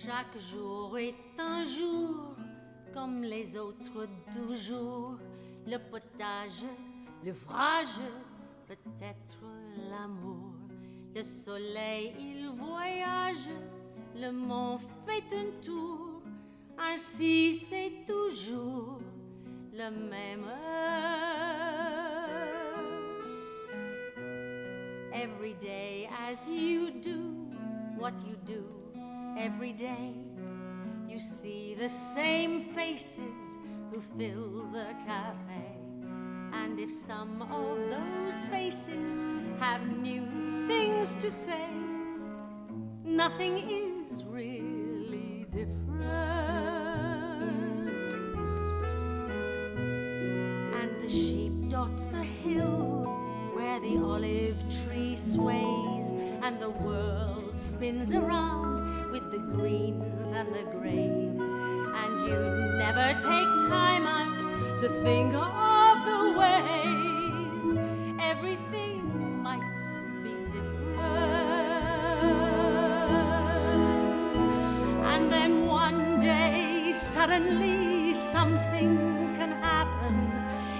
Chaque jour est un jour comme les autres 12 jours. Le potage, l'ouvrage, peut-être l'amour. Le soleil, il voyage, le monde fait un tour. Ainsi c'est toujours le même. Every day as you do what you do, every day you see the same faces who fill the cafe. And if some of those faces have new things to say, nothing is really different. And the sheep dot the hill where the olive tree sways, and the world spins around with the greens and the grays, and you never take time out to think of the ways everything might be different. And then one day suddenly something can happen.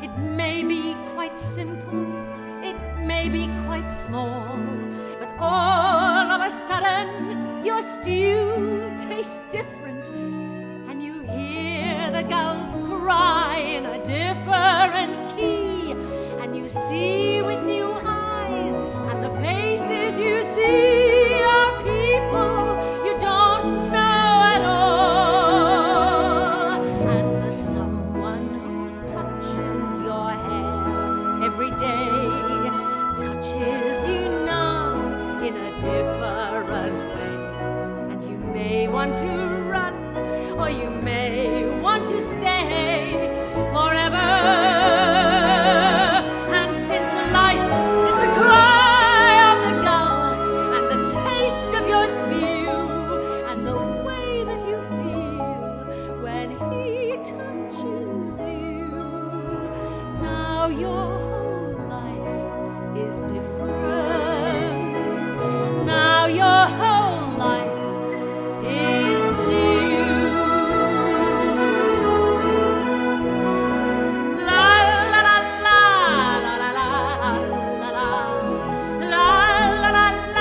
It may be quite simple, it may be quite small, but all of a sudden your stew tastes different, and you hear the gulls cry in a different key, and you see with new eyes, and the faces you see are people you don't know at all. And there's someone who touches your hair every day, touches you now in a different way. And you may want to run, or you may want to stay forever. And since life is the cry of the gull, and the taste of your stew, and the way that you feel when he touches you, now your whole life is different. Now your whole life is new. La la la la la la la la la la la la la la la la la la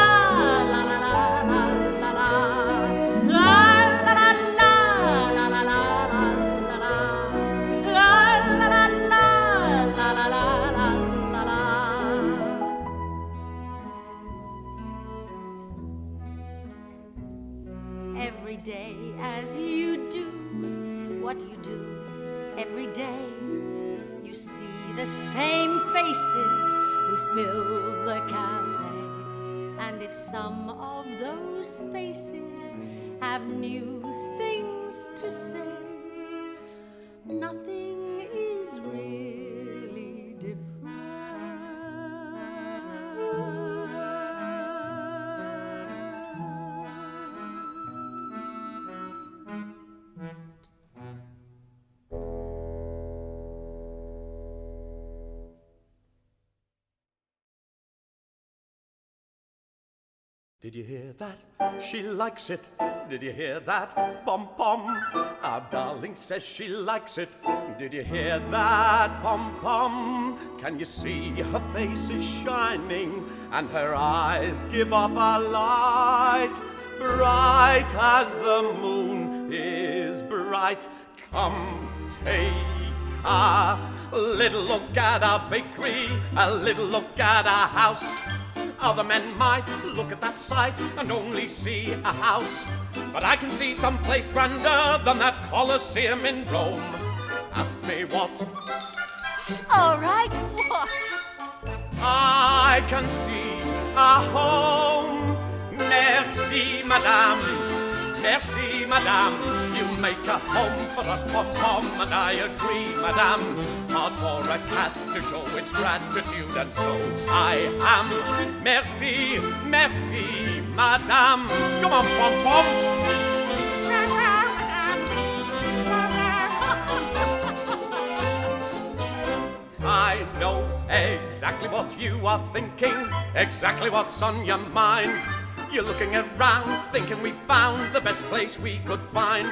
every day as you do what you do, every day you see the same faces who fill the cafe. And if some of those faces have new things to say, nothing is really different. Did you hear that? She likes it. Did you hear that? Pom-pom. Our darling says she likes it. Did you hear that? Pom-pom. Can you see her face is shining and her eyes give off a light? Bright as the moon is bright. Come take a little look at our bakery, a little look at our house. Other men might look at that sight and only see a house, but I can see some place grander than that Colosseum in Rome. Ask me what? All right, what? I can see a home. Merci, madame. Merci, madame. You make a home for us, pom-pom, and I agree, madame. Hard for a cat to show its gratitude, and so I am. Merci, merci, madame. Come on, pom-pom. I know exactly what you are thinking, exactly what's on your mind. You're looking around, thinking we found the best place we could find.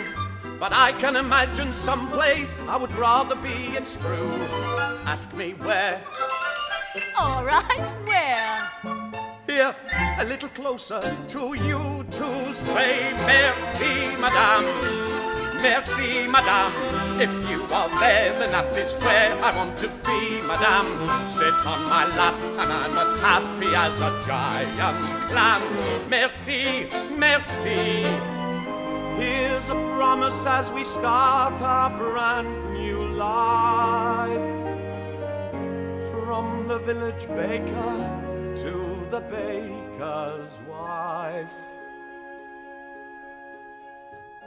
But I can imagine some place I would rather be, it's true. Ask me where. All right, where? Here, a little closer to you to say merci, madame. Merci, madame. If you are there, then that is where I want to be, madame. Sit on my lap, and I'm as happy as a giant clam. Merci, merci. Here's a promise as we start our brand new life. From the village baker to the baker's wife,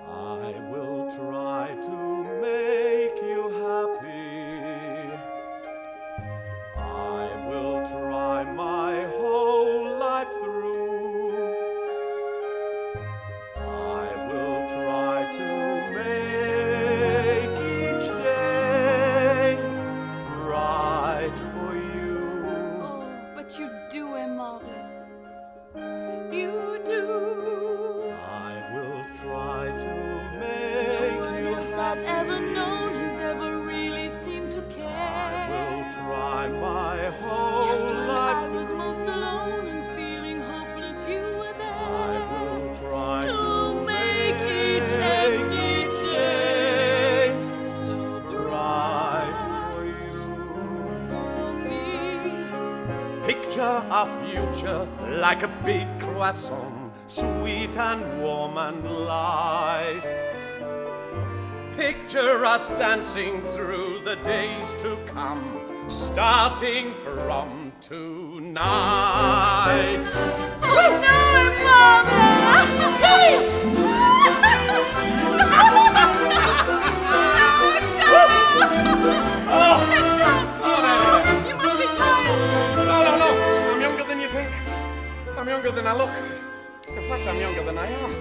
I will try to make you happy. I will try my whole life through. I will try to make each day right for you. Oh, but you do, Mother. You do. I will try to No one else I've ever known has ever really seemed to care. I will try my whole Just when life. I was most alone and feeling hopeless, you were there. I will try to make each empty day so bright for me. Picture our future like a big croissant, sweet and warm and light. Picture us dancing through the days to come, starting from tonight. Oh no, Mother! You must be tired. No. I'm younger than you think. I'm younger than I look. In fact, I'm younger than I am.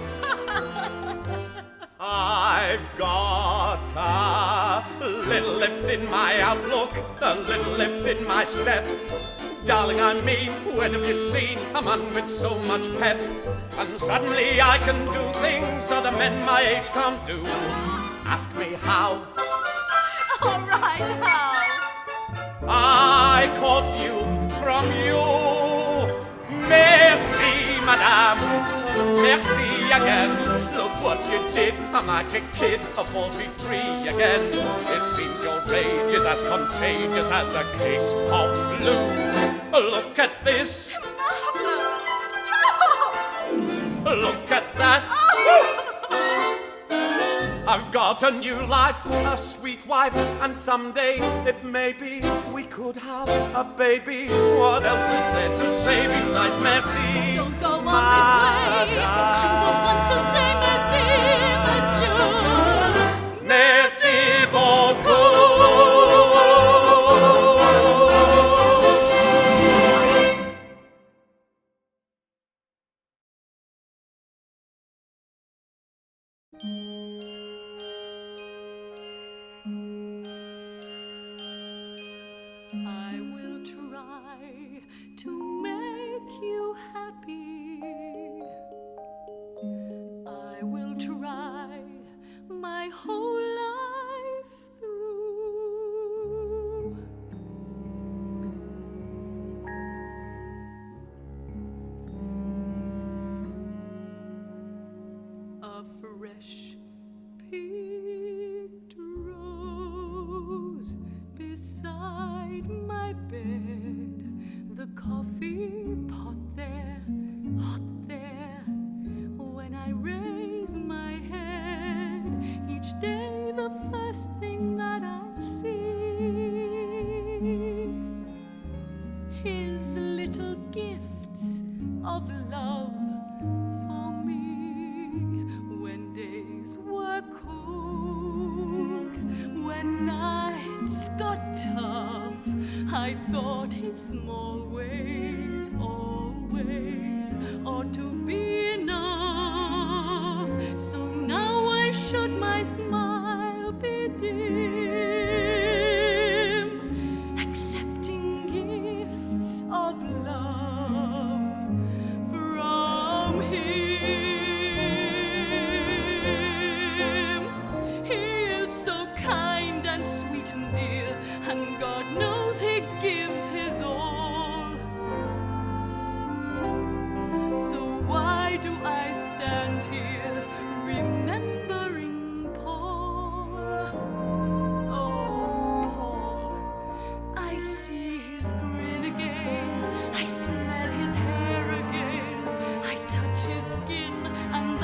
I've got a little lift in my outlook, a little lift in my step. Darling, I mean, when have you seen a man with so much pep? And suddenly I can do things other men my age can't do. Ask me how. All right, how? I caught youth from you. Merci, madame. Merci again. Look what you did. I'm like a kid of 43 again. It seems your rage is as contagious as a case of flu. Look at this. Mother, stop! Look at that. I've got a new life, a sweet wife, and someday, if maybe, we could have a baby. What else is there to say besides merci? Don't go on this way. I'm the one to say merci, monsieur. Merci beaucoup. I will try to make you happy. I will try my whole life through. A fresh picked rose beside my bed, the coffee pot there, hot there. When I raise my head, each day the first thing that I see, his little gifts of love for me. When days were cold, when nights got tough, I thought his small ways always ought to be enough. So now why should my smile be dim, accepting gifts of love from him?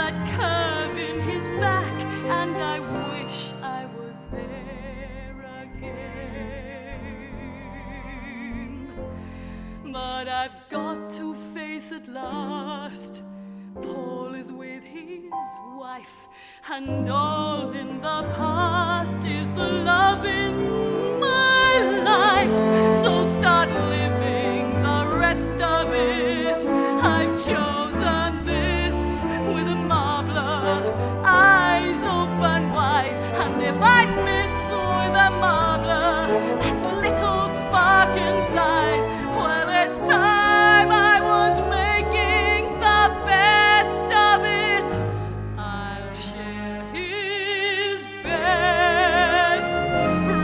that curve in his back, and I wish I was there again. But I've got to face at last, Paul is with his wife, and all in the past is the love in my life. So start living the rest of it. I've chosen this with a marbler, eyes open wide, and if I miss with a marbler that little spark inside, well, it's time I was making the best of it. I'll share his bed,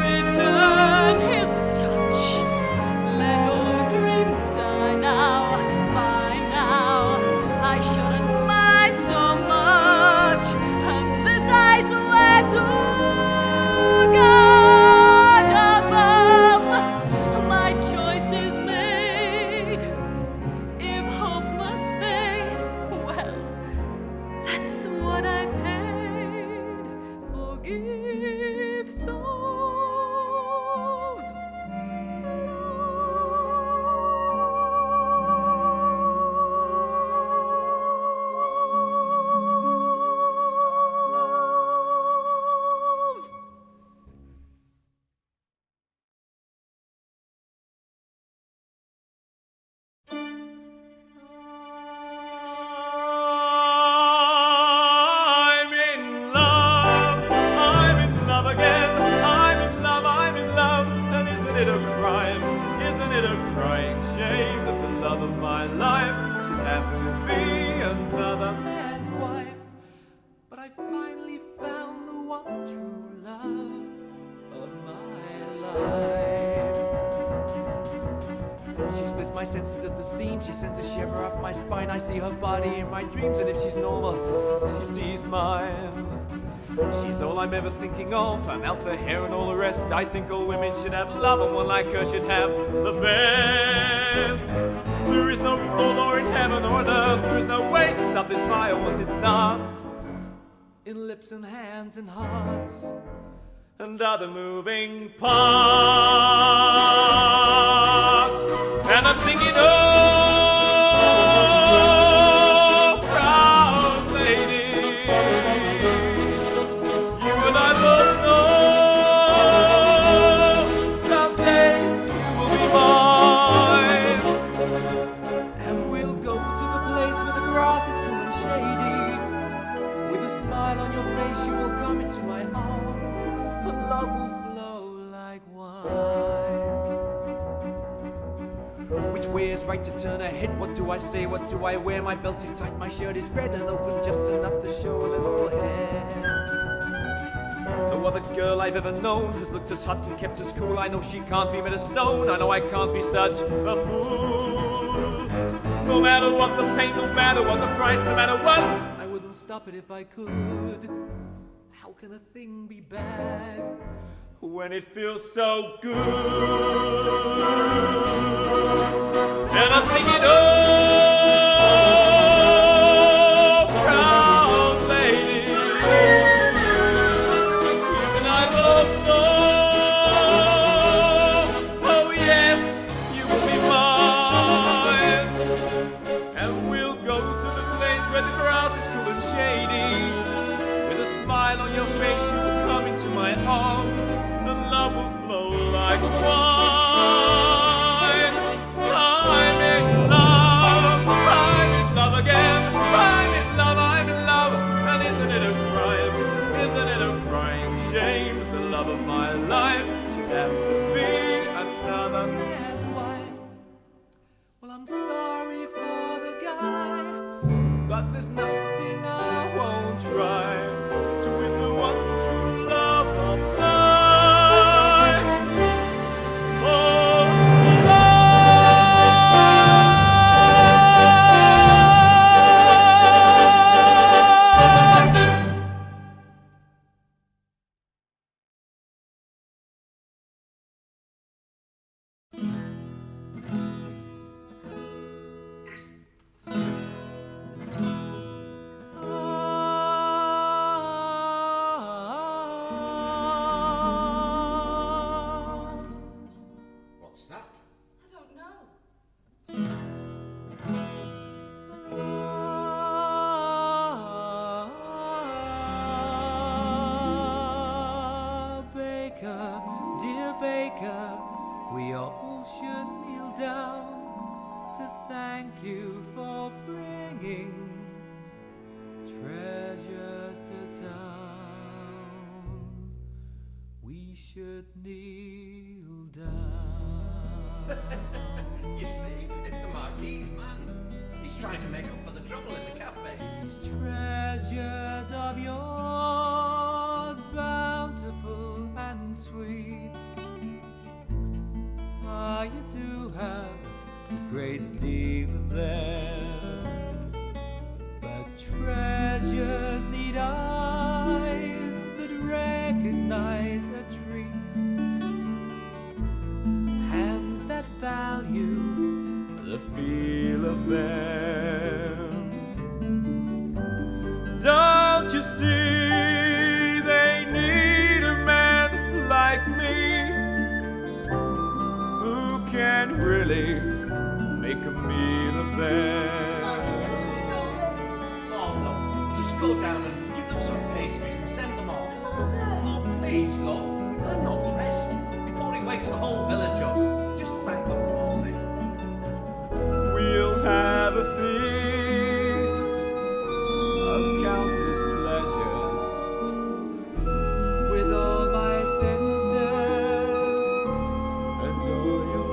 return his touch, let old dreams die now. By now I shouldn't mind so much, and this I swear to God above, my choice is made. If hope must fade, well, that's what I paid for gifts of love. I'm in love again, I'm in love, and isn't it a crime, isn't it a crying shame that the love of my life should have to be another man's wife? But I finally found the one true love of my life. She splits my senses at the seams, she sends a shiver up my spine. I see her body in my dreams, and if she's normal, she sees mine. She's all I'm ever thinking of, her mouth, her hair, and all the rest. I think all women should have love, and one like her should have the best. There is no rule or law in heaven or on earth, there is no way to stop this fire once it starts. In lips and hands and hearts and other moving parts. And I'm singing, oh, proud lady, you and I both know someday you will be mine. And we'll go to the place where the grass is cool and shady. With a smile on your face you will come into my arms, and love will flow like wine. Which way is right to turn ahead? What do I say? What do I wear? My belt is tight, my shirt is red and open just enough to show a little hair. No other girl I've ever known has looked as hot and kept as cool. I know she can't be made of stone, I know I can't be such a fool. No matter what the pain, no matter what the price, no matter what, I wouldn't stop it if I could. How can a thing be bad when it feels so good? And I'm singing, oh, proud lady, you and I both know, oh yes, you will be mine. And we'll go to the place where the grass is cool and shady. With a smile on your face you will come into my arms, and love will flow like wine. I'm in love again. I'm in love, and isn't it a crime? Isn't it a crying shame that the love of my life should have to be another man's wife? Well, I'm sorry for the guy, but there's nothing I won't try to win the one true love of life. Maker, we all should kneel down to thank you for bringing treasures to town. We should kneel down. You see, it's the Marquis, man. He's trying to make up for the trouble in the cafe. These treasures of yours, bountiful and sweet, you do have a great deal of them, but treasures need eyes that recognize a treat, hands that value the feel of them. Don't you see, they need a man like me who can really make a meal of them. Oh, look, just go down and give them some pastries and send them off. Oh, please, love. I'm not dressed. Before he wakes the whole village up, just thank them for me. We'll have a feast of countless pleasures with all my senses and all your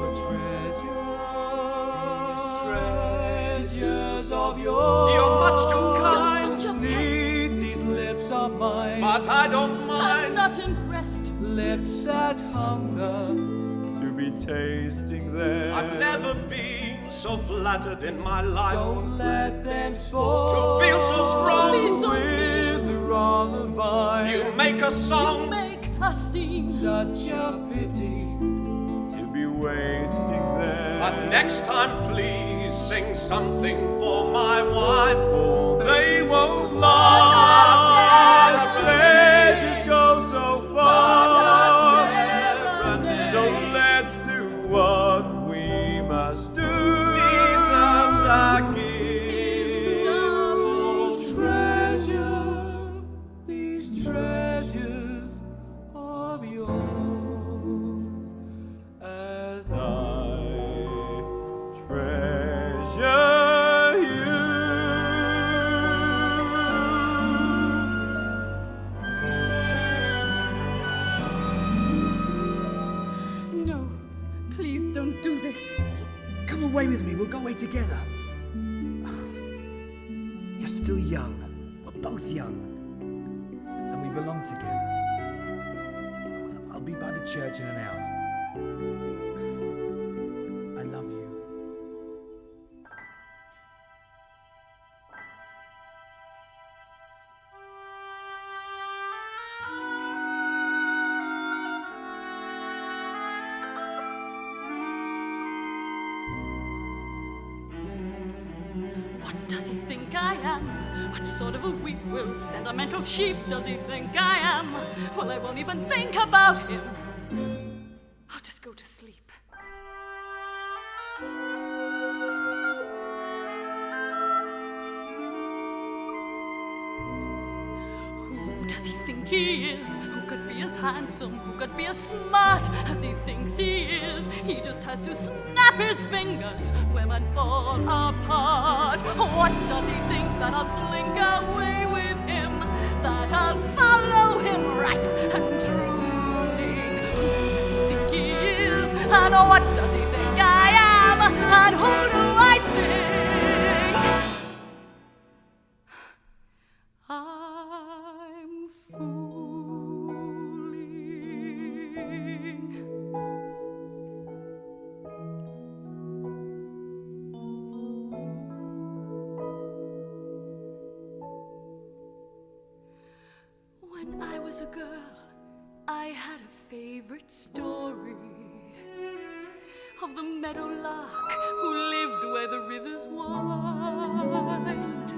treasures of yours. You're much too kind. You're such a Need these lips of mine, But I don't mind. I'm not impressed. lips that hunger to be tasting them. I've never been so flattered in my life. Don't let them spoil To feel so strong. Be so with the wrong of mine. You make a song. Make us sing. Such a pity to be wasting them. But next time, please sing something for my wife. For they won't last. Our treasures go so far. Serenade. So let's do what we must do. Deserves a gift. Full treasure, these treasures of yours, as I treasure you. No, please don't do this. Come away with me, we'll go away together. You're still young. We're both young. And we belong together. I'll be by the church in an hour. I love you. What does he think I am? What sort of a weak-willed, sentimental sheep does he think I am? Well, I won't even think about him. I'll just go to sleep. Who does he think he is? Who could be as handsome? Who could be as smart as he thinks he is? He just has to snap his fingers. Women fall apart. What does he think that I'll slink away with him? That I'll follow him ripe and drooling? Who does he think he is? And what does he think I am? And who do I think I'm fooling? When I was a girl, I had a favorite story of the meadowlark who lived where the rivers wind.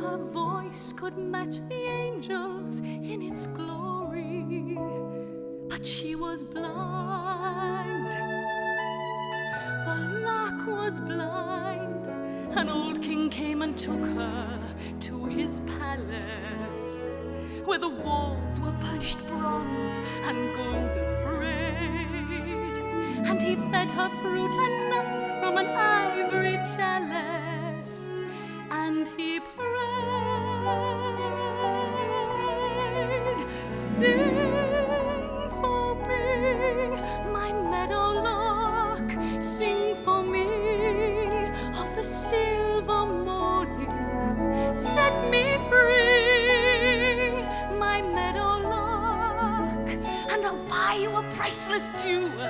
Her voice could match the angels in its glory, but she was blind. The lark was blind. An old king came and took her to his palace, where the walls were polished bronze and golden braid. and he fed her fruit and nuts from an ivory chalice, and he prayed, "Sing for me, my meadowlark, sing for me of the silver morning, set me free, my meadowlark, and I'll buy you a priceless jewel,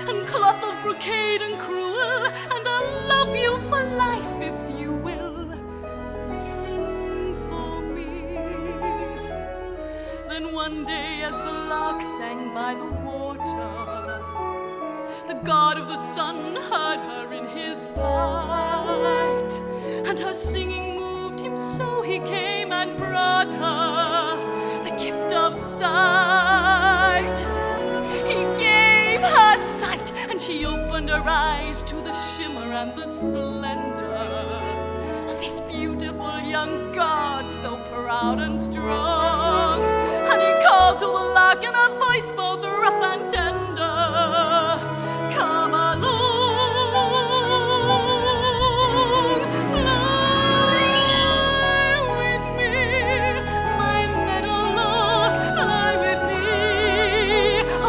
and cloth of brocade and cruel, and I'll love you for life if you will sing for me." Then one day as the lark sang by the water, the god of the sun heard her in his flight, and her singing moved him, so he came and brought her the gift of sight. He gave her sight, and she opened her eyes to the shimmer and the splendor of this beautiful young god, so proud and strong. And he called to the lark in a voice both rough and tender, "Come along, fly with me, my meadowlark, fly with me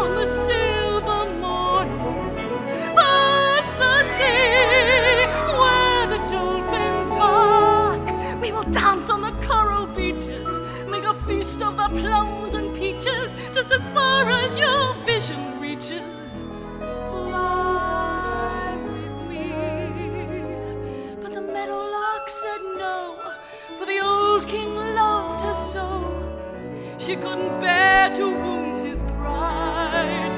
on the silver morning, past the sea where the dolphins bark. We will dance on the coral beaches, make a feast of the plums and peaches, just as far as your vision reaches. Fly with me." But the meadowlark said no, for the old king loved her so. She couldn't bear to wound his pride,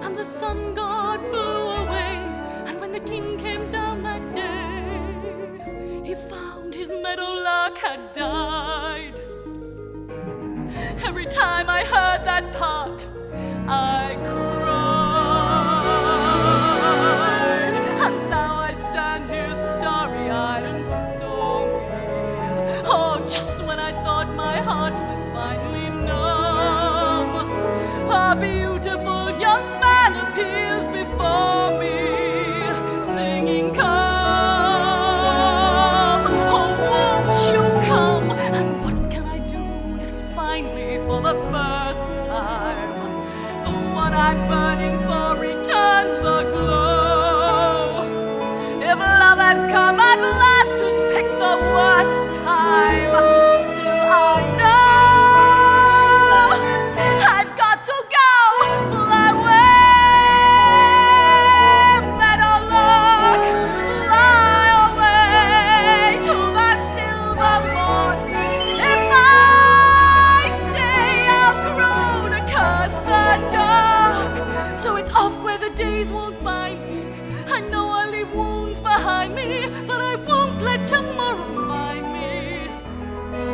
and the sun god flew away. And when the king came down that day, he found his meadowlark had died. Every time I heard that part, I cried. And now I stand here starry-eyed and stormy. Oh, just when I thought my heart was finally numb, a beautiful young man appears before me, singing, "Come, oh, won't you come?" And what can I do if finally, for the first time, the one I'm burning for returns the glow? If love has come at last, it's picked the worst time. Still I know I've got to go. Fly away, meadowlark, fly away to the silver morning. If I stay, I'll grow to curse the dark. So it's off where the days won't bind me. I know I'll leave wounds behind me, but I won't let tomorrow find me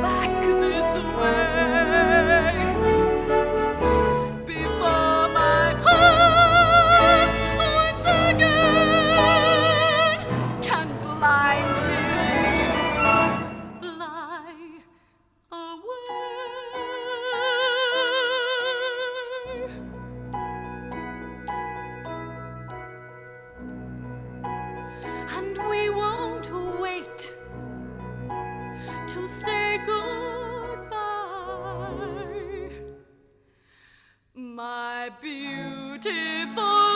back this way. Before my past once again can blind me. Fly away. And we won't wait to say goodbye, my beautiful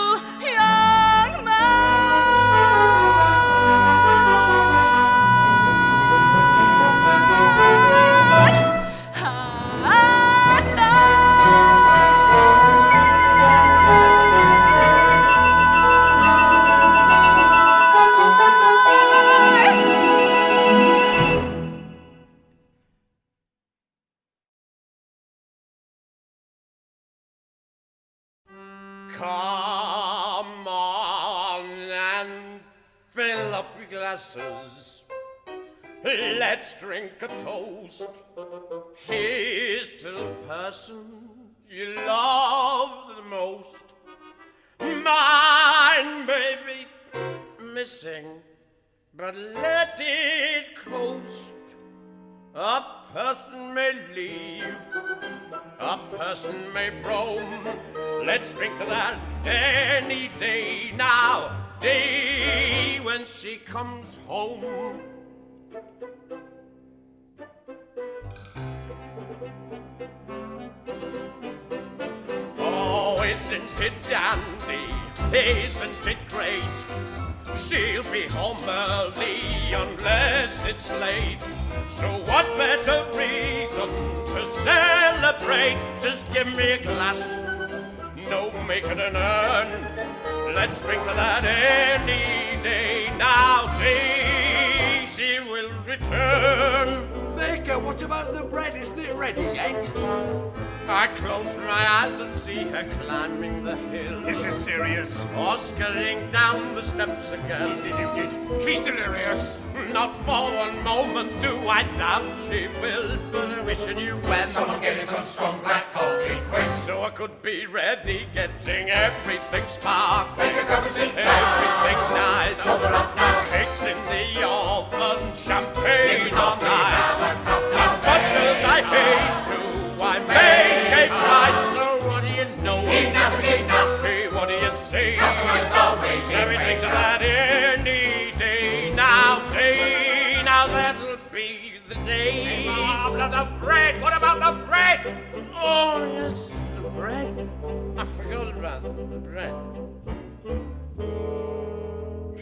young man. And Come on and fill up your glasses. Let's drink a toast. Here's to the person you love the most. Mine may be missing, but let it coast. A person may leave, a person may roam. Let's drink to that any day now, day when she comes home. Oh, isn't it dandy? Isn't it great? She'll be home early unless it's late. So what better reason to celebrate? Just give me a glass, no make it an urn. Let's drink to that any day now, day she will return. Baker, what about the bread? Isn't it ready yet? I close my eyes and see her climbing the hill. This is serious. Or scurrying down the steps again. He's deluded. He's delirious. Not for one moment do I doubt she will, but I wish I knew when. Someone get me some strong black coffee, quick. So I could be ready, getting everything sparkling, Make a cup of tea, everything nice. Sober up now. Cakes in the oven, champagne on coffee, ice. have a cup now. Much as I hate to, I may shave twice. So what do you know? Enough is enough. Hey, what do you say? Customers are waiting. Shall we drink to that any day now, day now? That'll be the day. The bread. What about the bread? Oh yes, the bread. I forgot about the bread.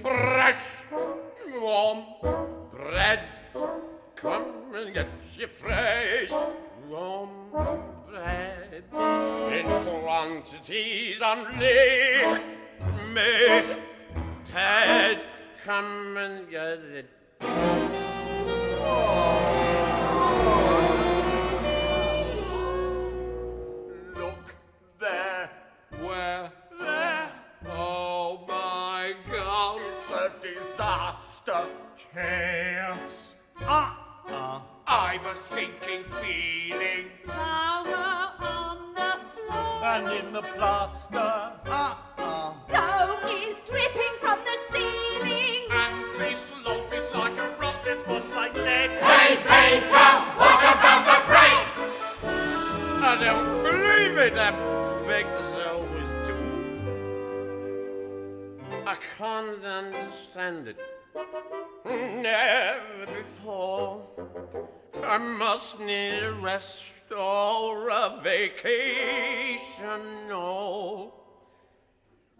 Fresh, warm bread. Come and get your fresh, warm bread in quantities unlimited. Come and get it. Look there. Where? There. Oh my God. It's a disaster. Chaos. I've a sinking feeling. Flour on the floor. And in the plaster. Dough is dripping from the ceiling. And this loaf is like a rock. This one's like lead. Hey, Baker, what about the bread? I don't believe it. I baked as I always do. I can't understand it. Never before. I must need a rest or a vacation. No.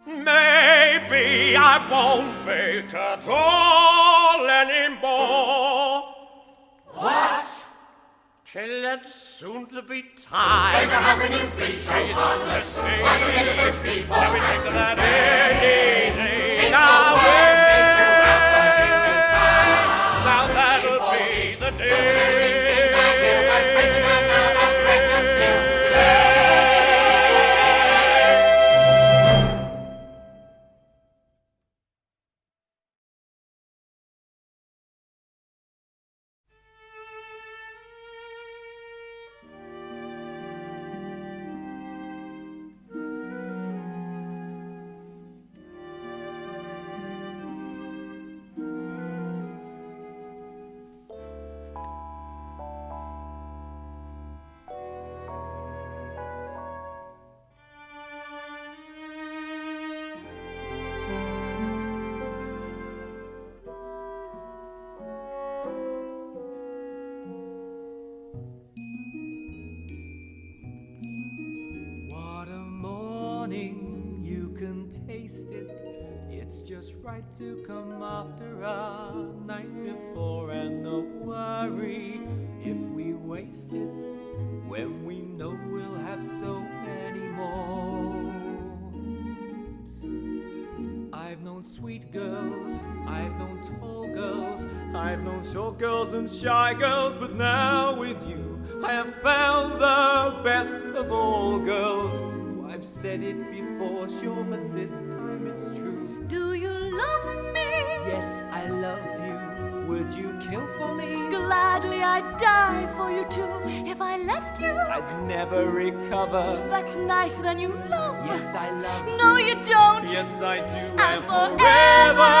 Maybe I won't bake at all anymore. What? Till that soon-to-be time. Baker, how can you be so She's heartless? resting. Why should innocent people Shall we have drink to to that die? any day It's now? the worst thing to happen in this time. Now that'll be the day. Seems I feel like facing another breakfast meal. What a morning, you can taste it. It's just right to come after a night before, and no worry if we waste it when we know we'll have so many more. I've known sweet girls, I've known tall girls, I've known short girls and shy girls, but now with you I have found the best of all girls. Oh, I've said it before, sure, but this time it's true. Do you love me? Yes, I love you. Would you kill for me? Gladly I'd die for you too. If I left you, I'd never recover. that's nice, then you love. Yes, I love you. No, you don't. Yes, I do. And forever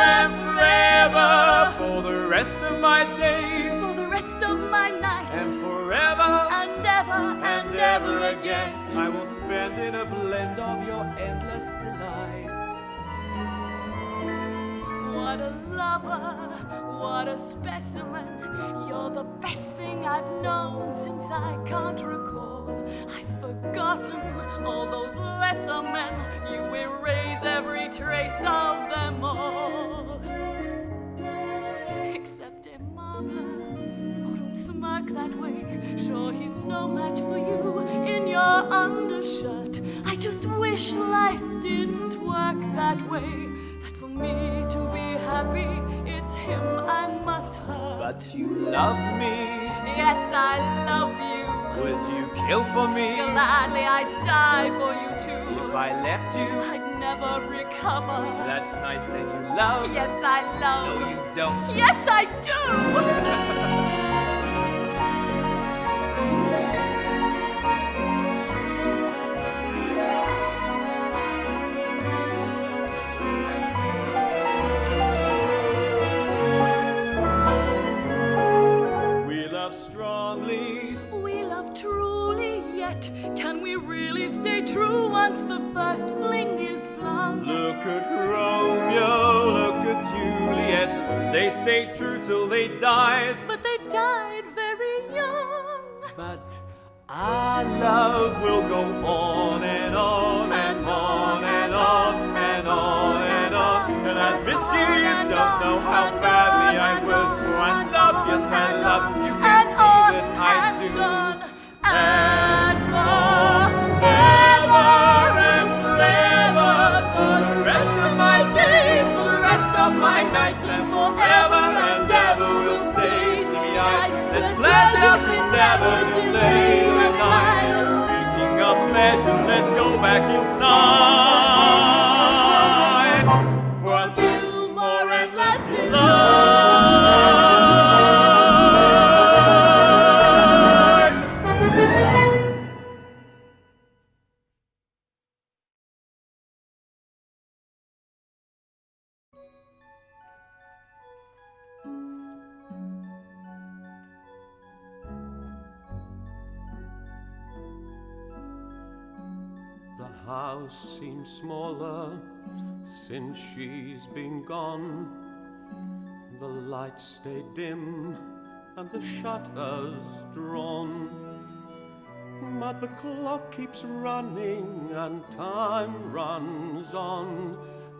and forever, for the rest of my days, For the rest of my nights. and forever And ever and ever again. I will spend in a blend of your endless delights. What a lover, what a specimen. You're the best thing I've known since I can't recall. I've forgotten all those lesser men. You erase every trace of them all. Except Imabla. Oh, don't smirk that way. Sure, he's no match for you in your undershirt. I just wish life didn't work that way. For me to be happy, it's him I must hurt. But you love me. Yes, I love you. Would you kill for me? Gladly I'd die for you too. If I left you, I'd never recover. that's nice, then you love. Yes, I love. No, you don't. Yes, I do. Strongly. We love truly, yet can we really stay true once the first fling is flung? Look at Romeo, look at Juliet. They stayed true till they died. But they died very young. But our love will go on and on and on and on and on and on. And I miss you, you don't know how badly I would. For I love, yes I love you. Can see that I do. And forever and forever, for the rest of my days, for the rest of my nights, and forever and ever will stay. See, I let pleasure be never delayed. And speaking of pleasure, let's go back inside for a few more endless delights. The house seems smaller since she's been gone. The lights stay dim and the shutters drawn. But the clock keeps running and time runs on,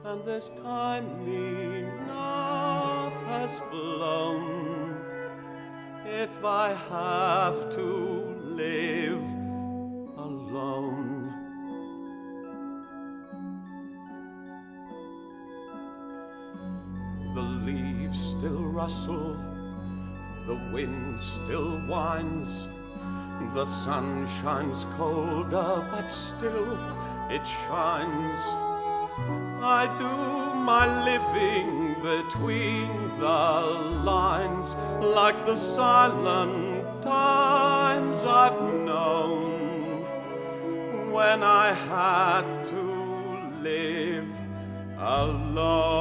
and there's time enough has flown. If I have to live alone, the leaves still rustle, the wind still whines, the sun shines colder, but still it shines. I do my living between the lines, like the silent times I've known, when I had to live alone.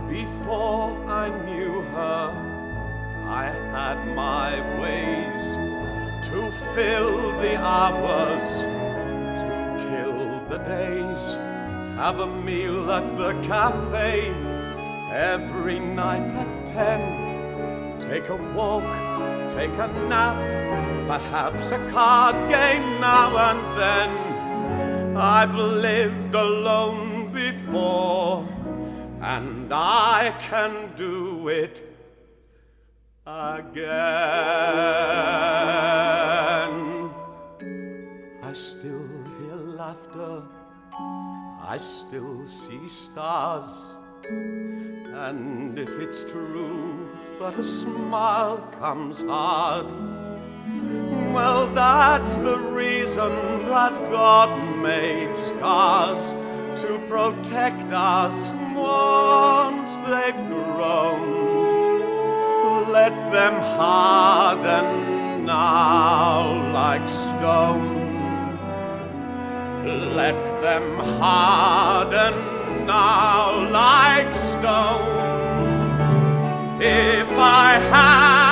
Before I knew her, I had my ways to fill the hours, to kill the days, have a meal at the cafe every night at 10, take a walk, take a nap, perhaps a card game now and then. I've lived alone before, and I can do it again. I still hear laughter, I still see stars, and if it's true but a smile comes hard, well, that's the reason that God made scars, to protect us once they've grown. Let them harden now like stone. Let them harden now like stone. If I had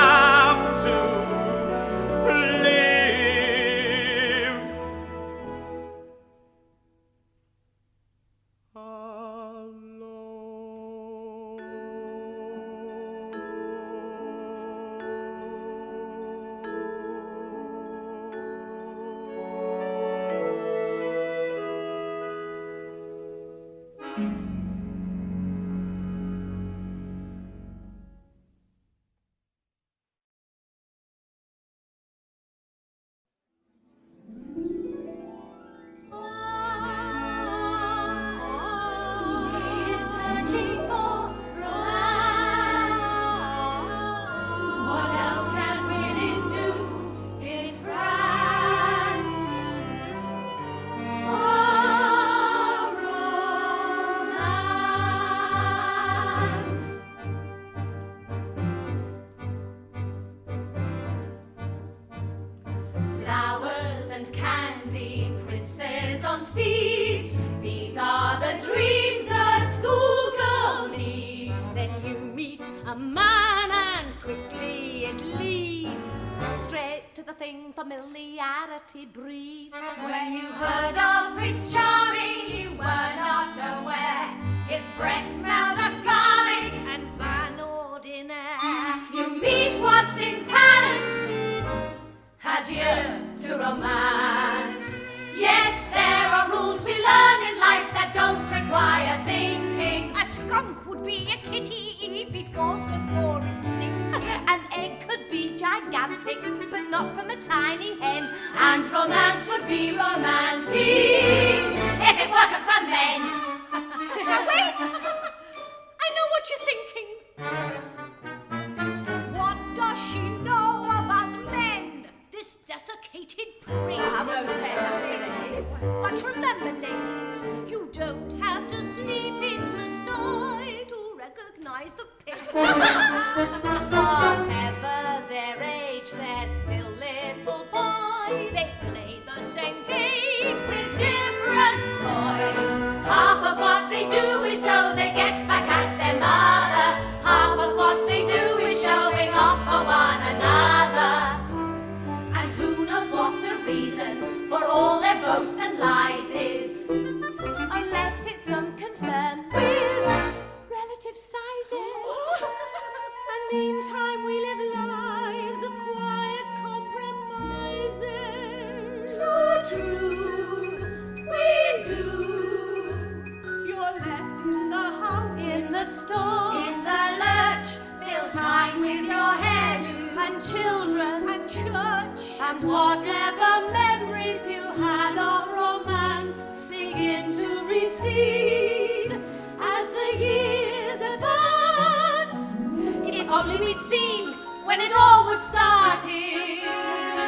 Familiarity breeds. When you heard of Prince Charming, you were not aware his breath smelled of garlic and Van Ordinaire. You meet once in Paris. Adieu to romance. Yes, there are rules we learn in life that don't require thinking. A skunk would be a kitty if it wasn't more extinct. An egg could be gigantic, but not from a tiny hen. And romance would be romantic if it wasn't for men. Now wait! I know what you're thinking. What does she know about men? This desiccated prig. But remember, ladies, you don't have to sleep in the sty to recognize the pig. Whatever their age, they're still little boys. They play the same game With different toys. Half of what they do is so they get back at their mother. Half of what they do is showing off for one another. And who knows what the reason for all their boasts and lies is, unless it's some concern with relative sizes. And meantime we live lives of quiet compromises. True, we do. You're left in the house, In the store, in the lurch, fill time with your hairdo and children and church, and whatever memories you had of romance begin to recede as the years advance. If only we'd seen when it all was starting,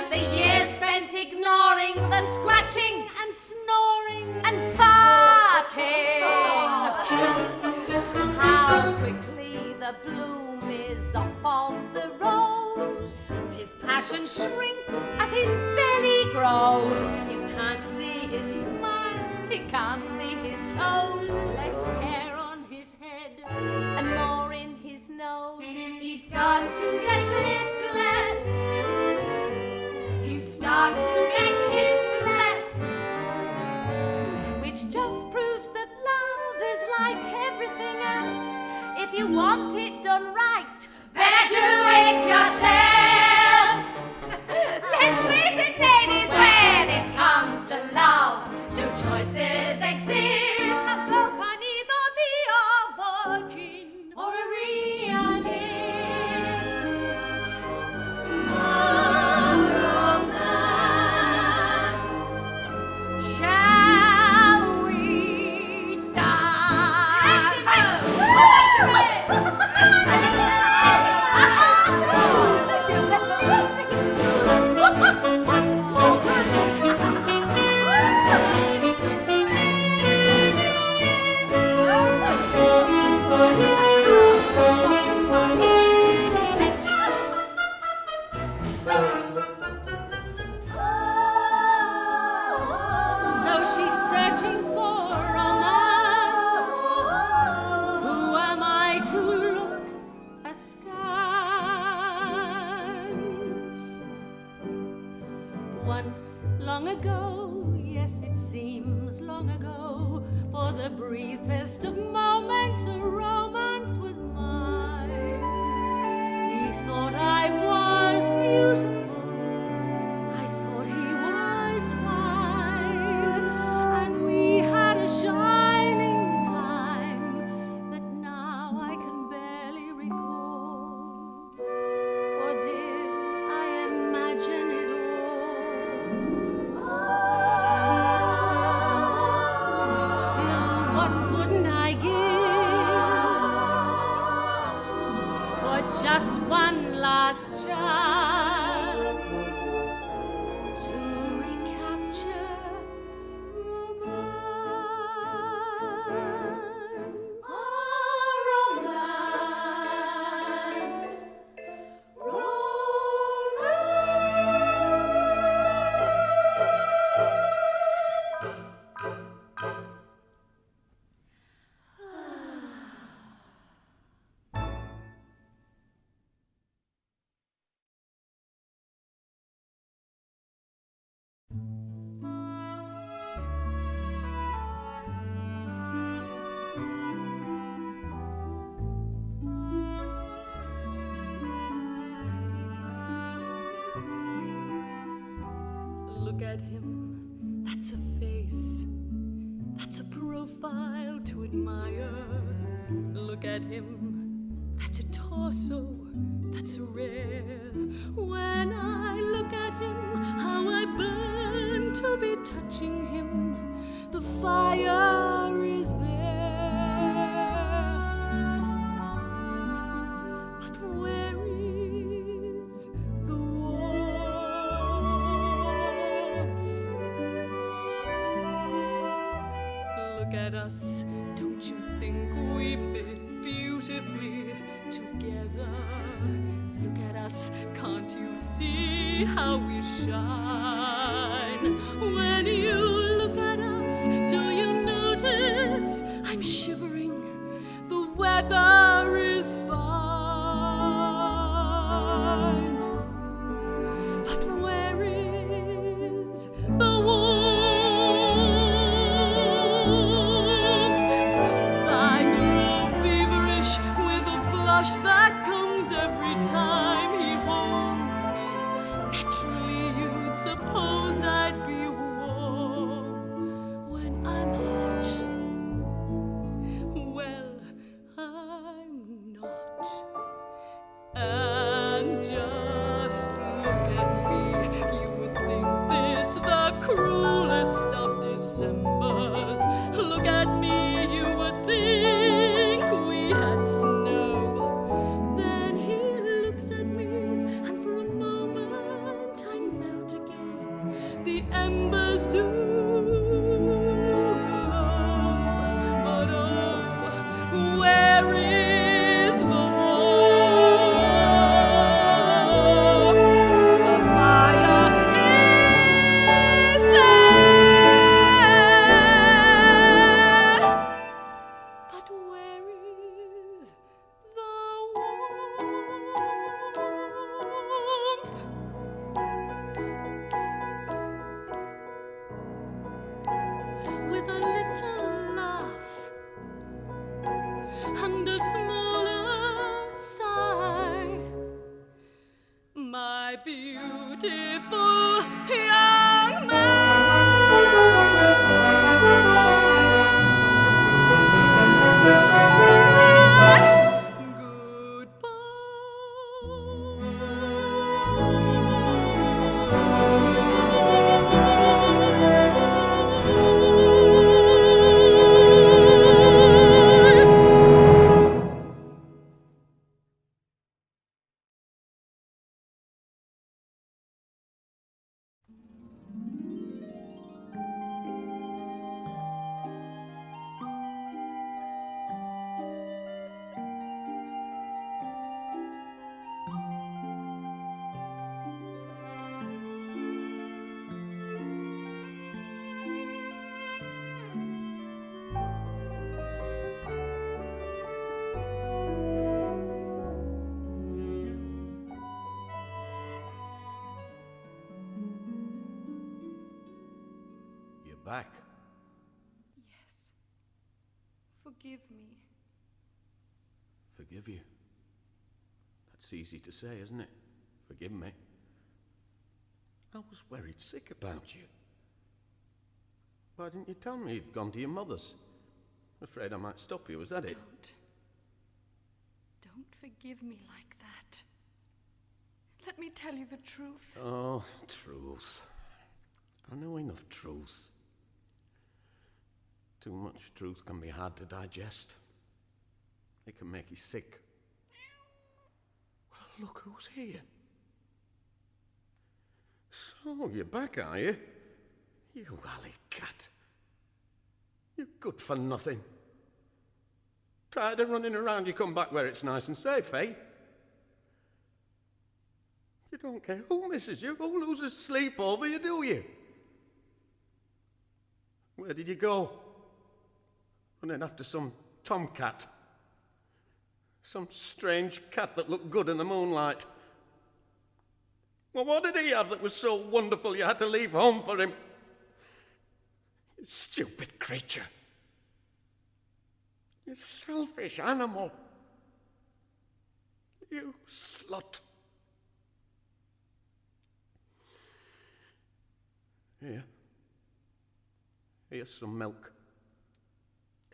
the years spent ignoring the scratching and snoring. and farting. How quickly the bloom is off of the rose. His passion shrinks As his belly grows, you can't see his smile, he can't see his toes, less hair on his head. and more in his nose. He starts to get listless. He starts to get listless, which just proves that love is like everything else. If you want it done right, better do it yourself. Let's face it, ladies, when it comes to love, two choices exist. A girl can either be a virgin Or a realist. Romance. Shall we So she's searching for romance. Who am I to look askance? Once long ago, yes, it seems long ago, for the briefest of moments a romance was mine. He thought I was beautiful, I thought he was fine, and we had a shining time. wouldn't I give for just one last chance to recapture romance? Look at him, that's a face, that's a profile to admire. Look at him, that's a torso, that's rare. When I look at him, how I burn to be touching him. The fire is there, but where is the Look at us, don't you think we fit beautifully together? Look at us, can't you see how we shine? When you look at us, do you notice I'm shivering? The weather is fine, but where is the warmth? That comes every time he holds me. Naturally, you'd suppose I'd be warm when I'm hot. Well, I'm not. And just look at me. You would think this the cruelest of Decembers. Look at me, you would think we had snow. The embers do glow, but oh, where is the warmth? The fire is there, but where is the warmth? With a little laugh and a smaller sigh, my beautiful young man, goodbye. Back. Yes. Forgive me. Forgive you? That's easy to say, isn't it? Forgive me. I was worried sick about you. Why didn't you tell me you'd gone to your mother's? Afraid I might stop you, was that it? Don't forgive me like that. Let me tell you the truth. Oh, truth. I know enough truth. Too much truth can be hard to digest. It can make you sick. Well, look who's here. So, you're back, are you? You alley cat. You're good for nothing. Tired of running around, you come back where it's nice and safe, eh? You don't care who misses you, who loses sleep over you, do you? Where did you go? Running after some tomcat. Some strange cat that looked good in the moonlight. Well, what did he have that was so wonderful you had to leave home for him? You stupid creature. You selfish animal. You slut. Here. Here's some milk.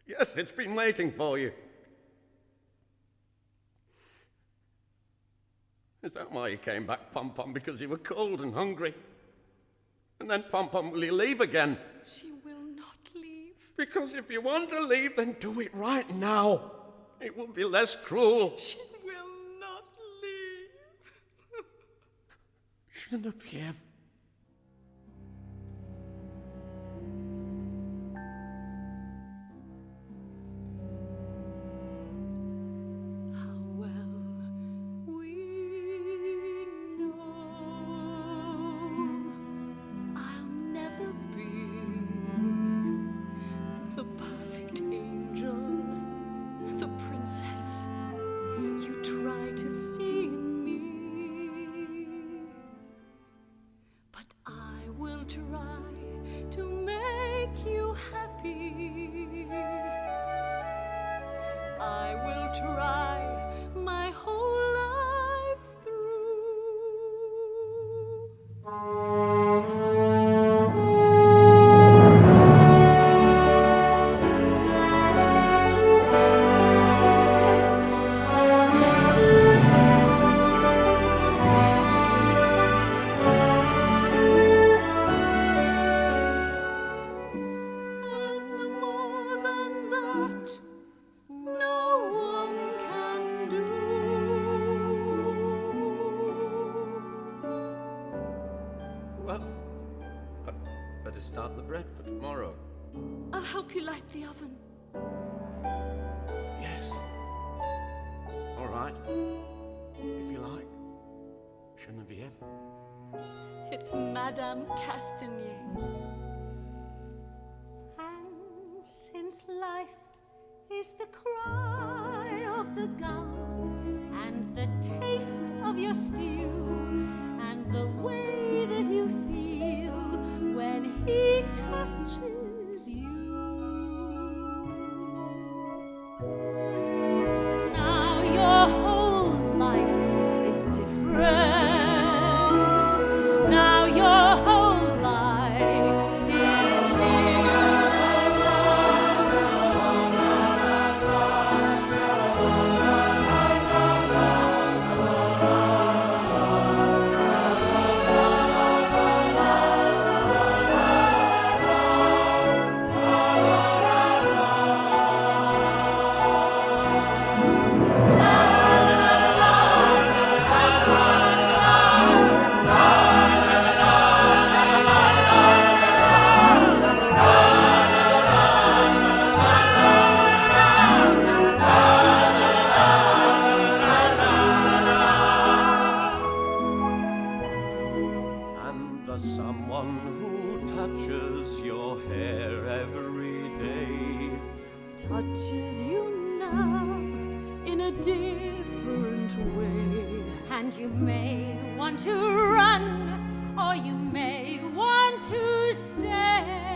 Yes, it's been waiting for you. Is that why you came back, Pom-Pom? Because you were cold and hungry? And then, Pom-Pom, will you leave again? She will not leave. Because if you want to leave, then do it right now. It will be less cruel. She will not leave. Geneviève. Start the bread for tomorrow. I'll help you light the oven. Yes. All right. If you like. Geneviève. It's Madame Castanier. And since life is the cry of the gull, and the taste of your stew, and the way that you feel when he touches you. Now your whole life is different. Now your whole life is new. Someone who touches your hair every day, touches you now in a different way. And you may want to run, or you may want to stay.